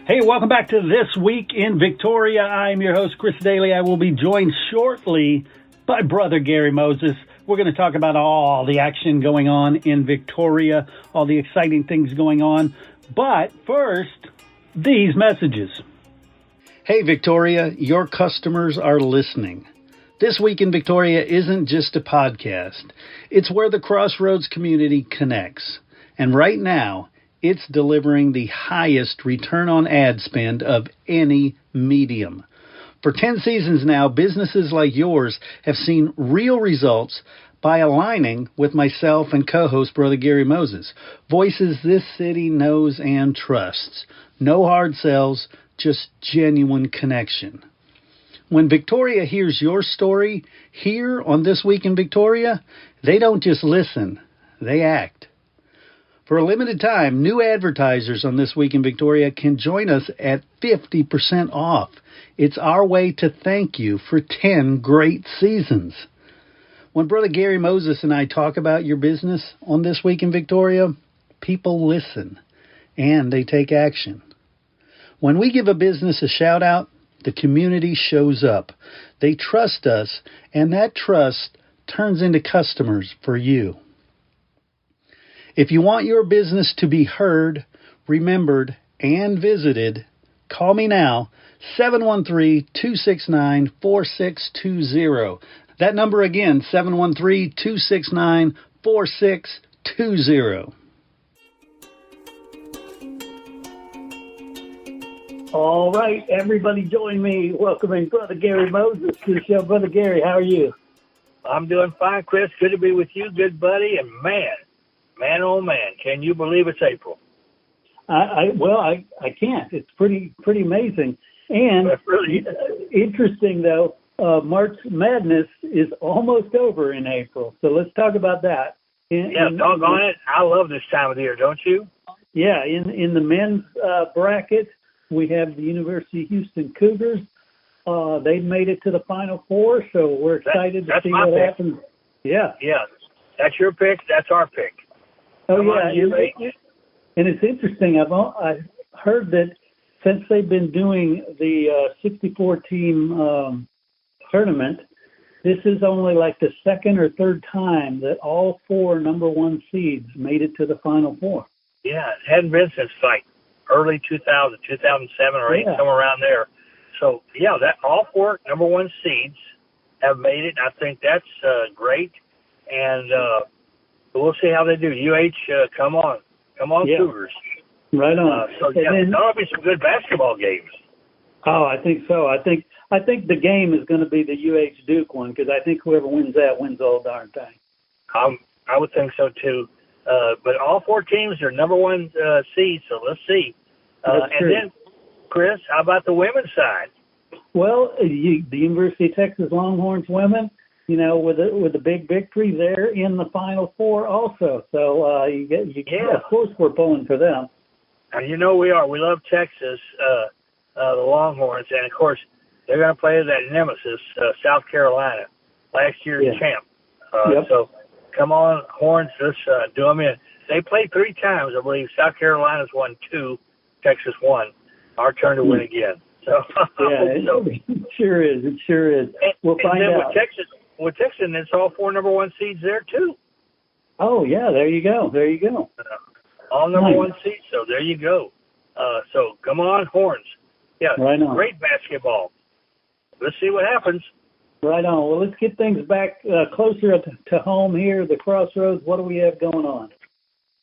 Hey, welcome back to This Week in Victoria. I'm your host, Chris Daly. I will be joined shortly by Brother Gary Moses. We're going to talk about all the action going on in Victoria, all the exciting things going on. But first, these messages. Hey, Victoria, your customers are listening. This Week in Victoria isn't just a podcast. It's where the Crossroads community connects. And right now, it's delivering the highest return on ad spend of any medium. For 10 seasons now, businesses like yours have seen real results by aligning with myself and co-host Brother Gary Moses. Voices this city knows and trusts. No hard sells, just genuine connection. When Victoria hears your story here on This Week in Victoria, they don't just listen, they act. For a limited time, new advertisers on This Week in Victoria can join us at 50% off. It's our way to thank you for 10 great seasons. When Brother Gary Moses and I talk about your business on This Week in Victoria, people listen and they take action. When we give a business a shout out, the community shows up. They trust us, and that trust turns into customers for you. If you want your business to be heard, remembered, and visited, call me now, 713-269-4620. That number again, 713-269-4620. All right, everybody join me welcoming Brother Gary Moses to the show. Brother Gary, how are you? I'm doing fine, Chris. Good to be with you, good buddy. And man, oh man, can you believe it's April? I can't. It's pretty amazing. And really interesting, though, March Madness is almost over in April. So let's talk about that. Doggone it. I love this time of the year, don't you? Yeah, in the men's bracket, we have the University of Houston Cougars. They made it to the Final Four, so we're excited to see what happens. Yeah. Yeah, that's your pick. That's our pick. Oh, yeah. And it's interesting. I've heard that since they've been doing the 64-team tournament, this is only like the second or third time that all four number one seeds made it to the Final Four. Yeah, it hadn't been since like early 2000, 2007 or 8, somewhere around there. So, yeah, that all four number one seeds have made it. I think that's great. And we'll see how they do. Come on, yeah. Cougars. Right on. There'll be some good basketball games. Oh, I think so. I think the game is going to be the Duke one because I think whoever wins that wins the whole darn thing. I would think so too. But all four teams are number one seeds, so let's see. Then, Chris, how about the women's side? Well, the University of Texas Longhorns women, with a big victory, they're in the Final Four also. So of course, we're pulling for them. We are. We love Texas, the Longhorns, and of course, they're going to play that nemesis, South Carolina, last year's champ. So, come on, Horns, let's do them in. They played 3 times, I believe. South Carolina's won 2, Texas won. Our turn to win again. So, it sure is. It sure is. We'll find out. With Texas, it's all 4 number one seeds there too. Oh yeah, there you go. All number one seeds. So there you go. So come on, Horns. Yeah, right on. Great basketball. Let's see what happens. Right on. Well, let's get things back closer to home here, the Crossroads. What do we have going on?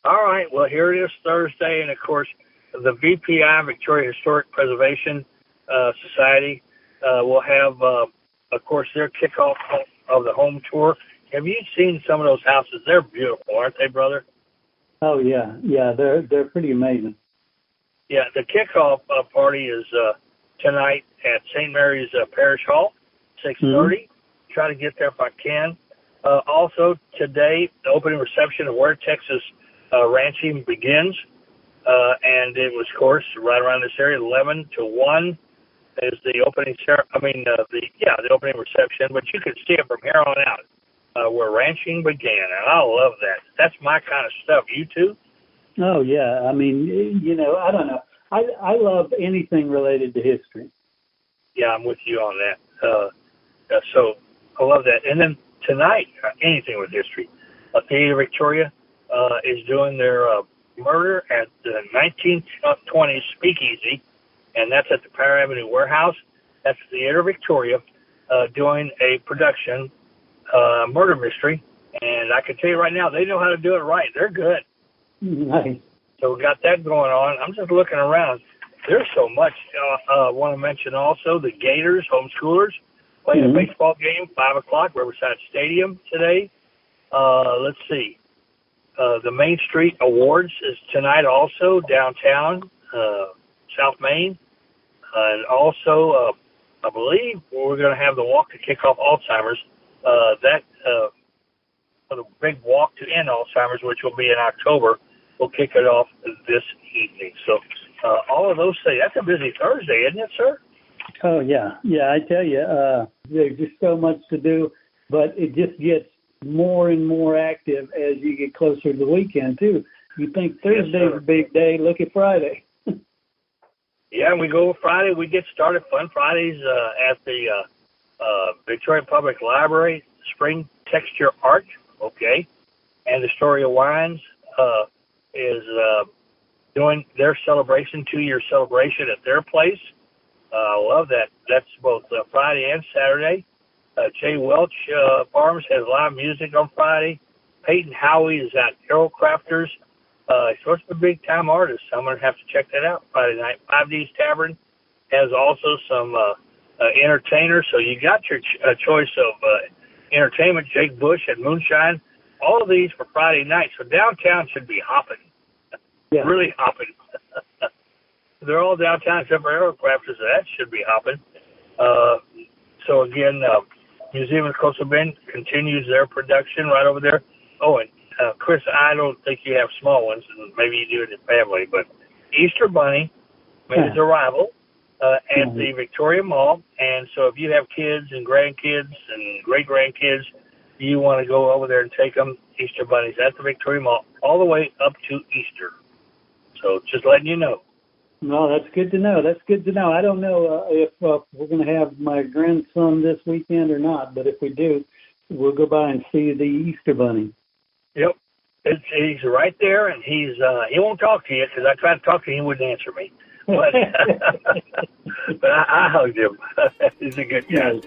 All right. Well, here it is Thursday, and of course, the VPI, Victoria Historic Preservation Society, will have, of course, their kickoff of the home tour. Have you seen some of those houses? They're beautiful, aren't they, brother? Oh yeah, they're pretty amazing. Yeah, the kickoff party is tonight at St. Mary's Parish Hall, 6:30. Mm-hmm. Try to get there if I can. Also today, the opening reception of Where Texas Ranching begins, and it was, of course, right around this area, 11 to 1 is the opening the opening reception. But you can see it from here on out. Where ranching began, and I love that. That's my kind of stuff. You too? Oh, yeah. I mean, I don't know. I love anything related to history. Yeah, I'm with you on that. So I love that. And then tonight, anything with history. Theater Victoria is doing their murder at the 1920s Speakeasy, and that's at the Power Avenue Warehouse. That's Theater Victoria doing a production, murder mystery. And I can tell you right now, they know how to do it right. They're good. Nice. So we got that going on. I'm just looking around. There's so much. I want to mention also the Gators, homeschoolers, playing a baseball game, 5 o'clock, Riverside Stadium today. Let's see. The Main Street Awards is tonight also, downtown, South Main. And also, I believe we're going to have the walk to kick off Alzheimer's. The big walk to end Alzheimer's, which will be in October, will kick it off this evening. So all of those things, that's a busy Thursday, isn't it, sir? Oh, yeah. Yeah, I tell you, there's just so much to do, but it just gets more and more active as you get closer to the weekend, too. You think Thursday's a big day, look at Friday. Yeah, and we go Friday. We get started Fun Fridays at the Victoria Public Library, Spring Texture Art, okay? And the Story of Wines is doing their celebration, 2-year celebration at their place. I love that. That's both Friday and Saturday. Jay Welch Farms has live music on Friday. Peyton Howie is at Arrow Crafters. He's supposed to be a big-time artist, so I'm going to have to check that out Friday night. 5D's Tavern has also some entertainers, so you got your choice of entertainment. Jake Bush at Moonshine. All of these for Friday night, so downtown should be hopping. Yeah. Really hopping. They're all downtown except for Arrow Crafters, so that should be hopping. So again, Museum of Coastal Bend continues their production right over there. Oh, and Chris, I don't think you have small ones, and maybe you do in your family, but Easter Bunny made his arrival at the Victoria Mall. And so if you have kids and grandkids and great-grandkids, you want to go over there and take them, Easter Bunnies at the Victoria Mall, all the way up to Easter. So just letting you know. No, that's good to know. That's good to know. I don't know if we're going to have my grandson this weekend or not, but if we do, we'll go by and see the Easter Bunny. Yep. He's right there, and he won't talk to you because I tried to talk to him, he wouldn't answer me. But, but I hugged him. He's a good guy.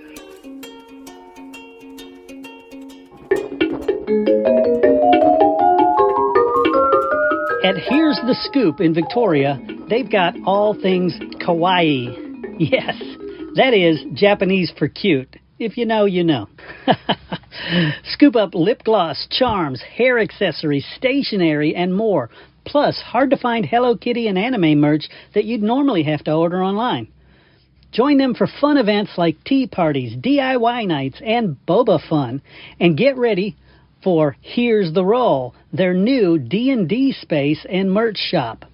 At Here's the Scoop in Victoria, they've got all things kawaii. Yes, that is Japanese for cute. If you know, you know. Scoop up lip gloss, charms, hair accessories, stationery, and more. Plus, hard-to-find Hello Kitty and anime merch that you'd normally have to order online. Join them for fun events like tea parties, DIY nights, and boba fun. And get ready for Here's the Roll, their new D&D space and merch shop.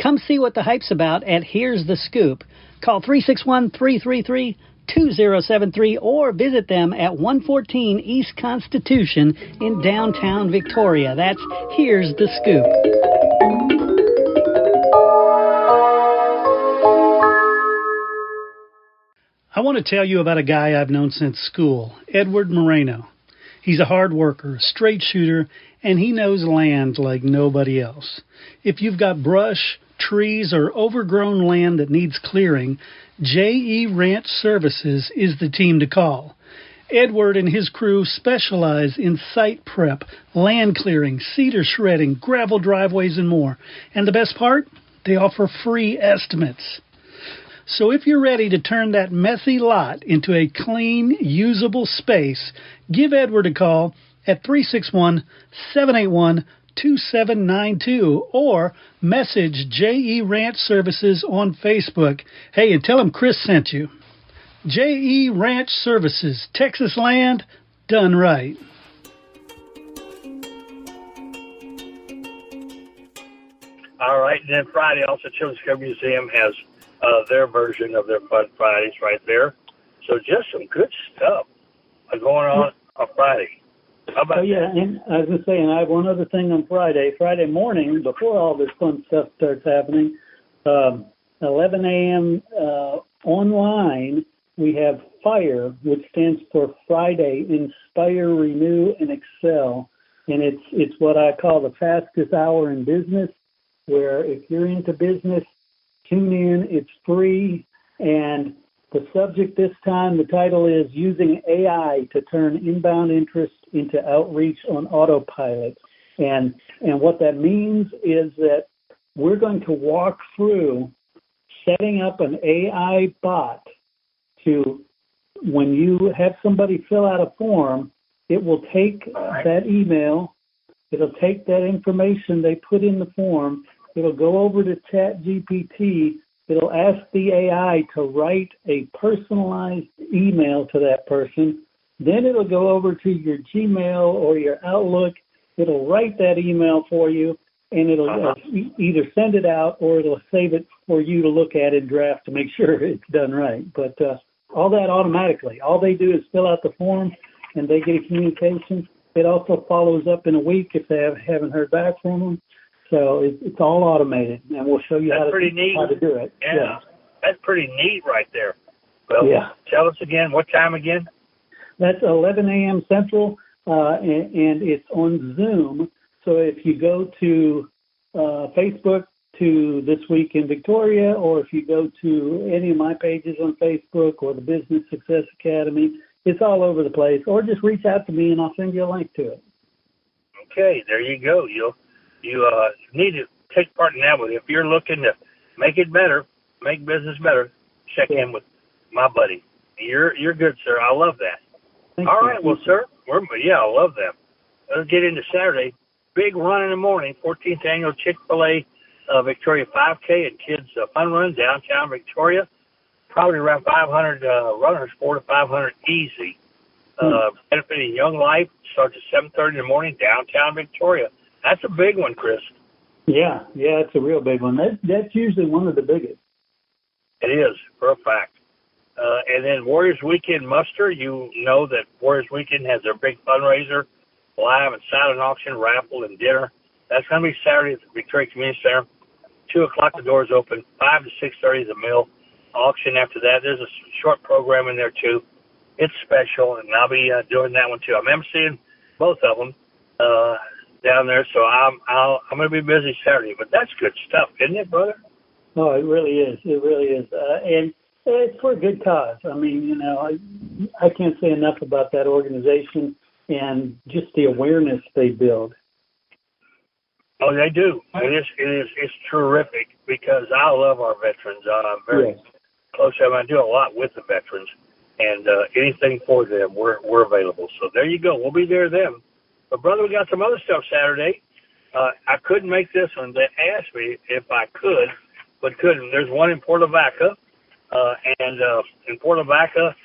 Come see what the hype's about at Here's the Scoop. Call 361-333-2073 or visit them at 114 East Constitution in downtown Victoria. That's Here's the Scoop. I want to tell you about a guy I've known since school, Edward Moreno. He's a hard worker, a straight shooter, and he knows land like nobody else. If you've got brush, trees, or overgrown land that needs clearing, J.E. Ranch Services is the team to call. Edward and his crew specialize in site prep, land clearing, cedar shredding, gravel driveways, and more. And the best part? They offer free estimates. So if you're ready to turn that messy lot into a clean, usable space, give Edward a call at 361-781-2792 or message J.E. Ranch Services on Facebook. Hey, and tell them Chris sent you. J.E. Ranch Services, Texas land done right. All right, and then Friday also Children's Discovery Museum has their version of their Fun Fridays right there. So just some good stuff going on Friday. How about that? And I was going to say, and I have one other thing on Friday. Friday morning, before all this fun stuff starts happening, 11 a.m. Online, we have FIRE, which stands for Friday, Inspire, Renew, and Excel. And it's what I call the fastest hour in business, where if you're into business, tune in. It's free. And the subject this time, the title is Using AI to Turn Inbound Interest into Outreach on Autopilot. And what that means is that we're going to walk through setting up an AI bot to, when you have somebody fill out a form, it will take that email, it'll take that information they put in the form, it'll go over to ChatGPT, it'll ask the AI to write a personalized email to that person, then it'll go over to your Gmail or your Outlook, it'll write that email for you, and it'll either send it out or it'll save it for you to look at and draft to make sure it's done right. But all that automatically. All they do is fill out the form, and they get a communication. It also follows up in a week if they haven't heard back from them. So it's all automated, and we'll show you how to do it. Yeah, that's pretty neat right there. Well, tell us again, what time again? That's 11 a.m. Central, and it's on Zoom. So if you go to Facebook to This Week in Victoria, or if you go to any of my pages on Facebook or the Business Success Academy, it's all over the place. Or just reach out to me and I'll send you a link to it. Okay, there you go. You need to take part in that one. If you're looking to make it better, make business better, check in with my buddy. You're good, sir. I love that. All right, well, sir, I love that. Let's get into Saturday. Big run in the morning, 14th annual Chick-fil-A Victoria 5K and Kids Fun Run downtown Victoria. Probably around 500 runners, 400 to 500 easy. Benefiting Young Life starts at 7:30 in the morning downtown Victoria. That's a big one, Chris. Yeah, it's a real big one. That's usually one of the biggest. It is, for a fact. And then Warriors Weekend Muster. You know that Warriors Weekend has their big fundraiser, live and silent auction, raffle, and dinner. That's going to be Saturday at the Victoria Community Center. 2 o'clock, the doors open. 5 to 6:30 is the meal auction. After that, there's a short program in there, too. It's special, and I'll be doing that one, too. I'm emceeing both of them down there, so I'm going to be busy Saturday. But that's good stuff, isn't it, brother? Oh, it really is. It really is. And it's for a good cause. I mean, I can't say enough about that organization and just the awareness they build. Oh, they do. It's terrific because I love our veterans. I'm very close to them. I do a lot with the veterans, and anything for them, we're available. So there you go. We'll be there then. But, brother, we got some other stuff Saturday. I couldn't make this one. They asked me if I could, but couldn't. There's one in Port Lavaca, and in Port Lavaca,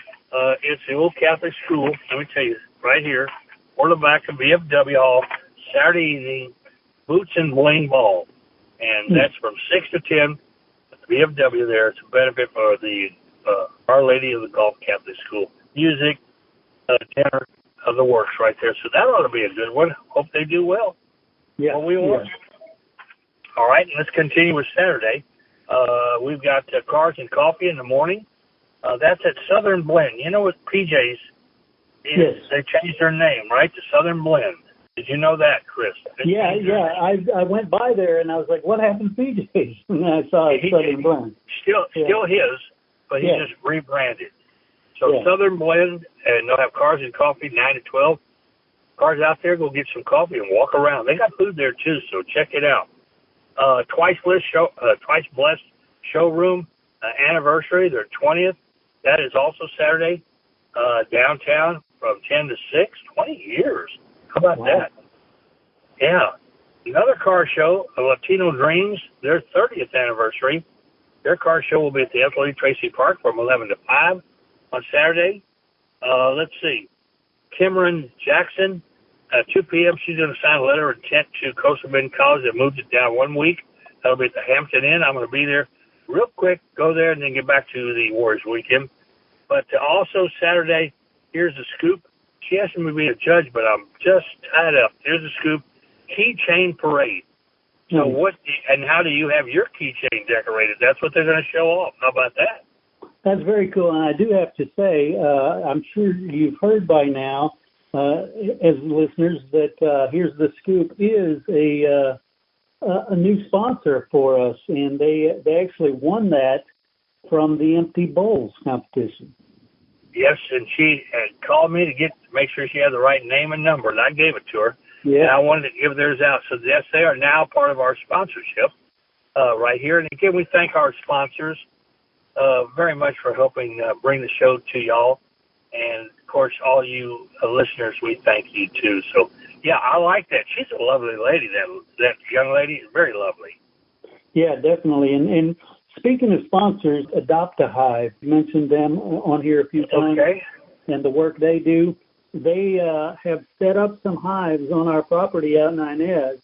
it's the old Catholic school. Let me tell you, right here, Port Lavaca VFW Hall, Saturday evening, Boots and Bling Ball. And that's from 6 to 10 at the VFW there. It's a benefit for the Our Lady of the Gulf Catholic School. Music, dinner, of the works right there. So that ought to be a good one. Hope they do well. Yeah. Well, we will. All right, let's continue with Saturday. We've got cars and coffee in the morning. That's at Southern Blend. You know what PJ's is? Yes. They changed their name, right, to Southern Blend. Did you know that, Chris? Yeah. I went by there and I was like, what happened to PJ's? And I saw Southern Blend. Still his, but he just rebranded. So Southern Blend, and they'll have cars and coffee 9 to 12. Cars out there, go get some coffee and walk around. They got food there too, so check it out. Twice Blessed Showroom anniversary, their 20th. That is also Saturday downtown from 10 to 6. 20 years. How about that? Yeah. Another car show, Latino Dreams, their 30th anniversary. Their car show will be at the Ethel E. Tracy Park from 11 to 5 on Saturday. Let's see. Cameron Jackson, 2 p.m. She's going to sign a letter of intent to Coastal Bend College that moved it down 1 week. That'll be at the Hampton Inn. I'm going to be there real quick, go there, and then get back to the Warriors weekend. But also Saturday, here's the scoop. She asked me to be a judge, but I'm just tied up. Here's the scoop. Keychain Parade. So how do you have your keychain decorated? That's what they're going to show off. How about that? That's very cool. And I do have to say, I'm sure you've heard by now, as listeners, that Here's the Scoop is a new sponsor for us, and they actually won that from the Empty Bowls competition. Yes, and she called me to make sure she had the right name and number, and I gave it to her. Yeah. And I wanted to give theirs out. So, yes, they are now part of our sponsorship right here. And, again, we thank our sponsors very much for helping bring the show to y'all. And, of course, all you listeners, we thank you, too. So, yeah, I like that. She's a lovely lady. That young lady is very lovely. Yeah, definitely. And speaking of sponsors, Adopt a Hive, you mentioned them on here a few times. Okay. And the work they do. They have set up some hives on our property out in Inez,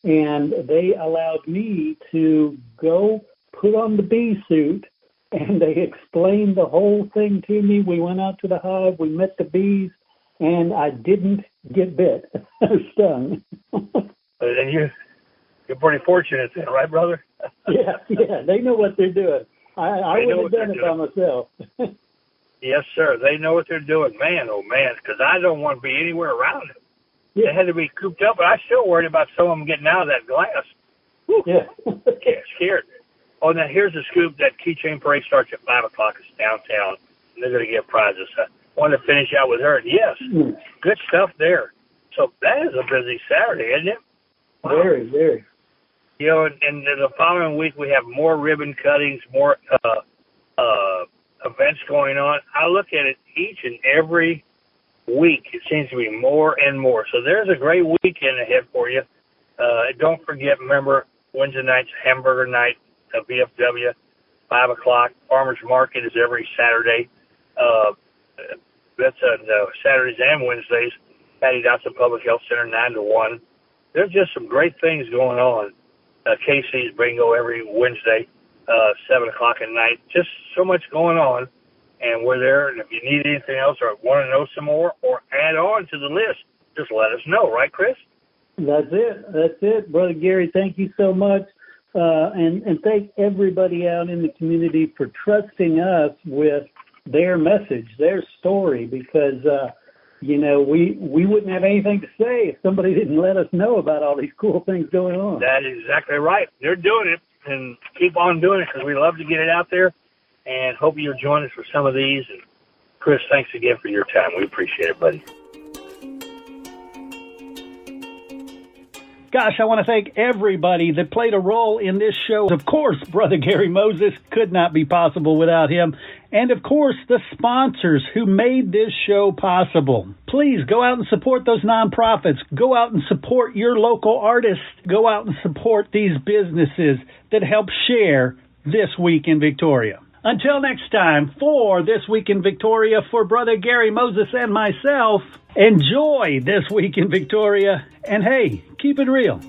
and they allowed me to go put on the bee suit, and they explained the whole thing to me. We went out to the hive, we met the bees, and I didn't get bit or stung. And you're pretty fortunate then, right, brother? Yeah, they know what they're doing. I wouldn't have done it by myself. Yes, sir. They know what they're doing. Man, oh, man, because I don't want to be anywhere around them. Yeah. They had to be cooped up, but I still worried about some of them getting out of that glass. Whew. Yeah. Scared. Oh, now here's the scoop. That keychain parade starts at 5 o'clock. It's downtown. And they're going to give prizes. I wanted to finish out with her. And yes, good stuff there. So that is a busy Saturday, isn't it? Wow. Very, very. You know, and the following week we have more ribbon cuttings, more events going on. I look at it each and every week. It seems to be more and more. So there's a great weekend ahead for you. Don't forget, remember, Wednesday night's hamburger night at VFW, 5 o'clock. Farmers market is every Saturday. That's on Saturdays and Wednesdays. Patty Dotson Public Health Center, 9 to 1. There's just some great things going on. Casey's Bingo every Wednesday. 7 o'clock at night. Just so much going on, and we're there. And if you need anything else or want to know some more or add on to the list, just let us know. Right, Chris? That's it. Brother Gary, thank you so much. And thank everybody out in the community for trusting us with their message, their story, because, we wouldn't have anything to say if somebody didn't let us know about all these cool things going on. That is exactly right. They're doing it. And keep on doing it because we love to get it out there, and hope you'll join us for some of these. And Chris, thanks again for your time. We appreciate it, buddy. Gosh, I want to thank everybody that played a role in this show. Of course, Brother Gary Moses could not be possible without him. And, of course, the sponsors who made this show possible. Please go out and support those nonprofits. Go out and support your local artists. Go out and support these businesses that help share This Week in Victoria. Until next time, for This Week in Victoria, for Brother Gary Moses and myself, enjoy This Week in Victoria. And hey, keep it real.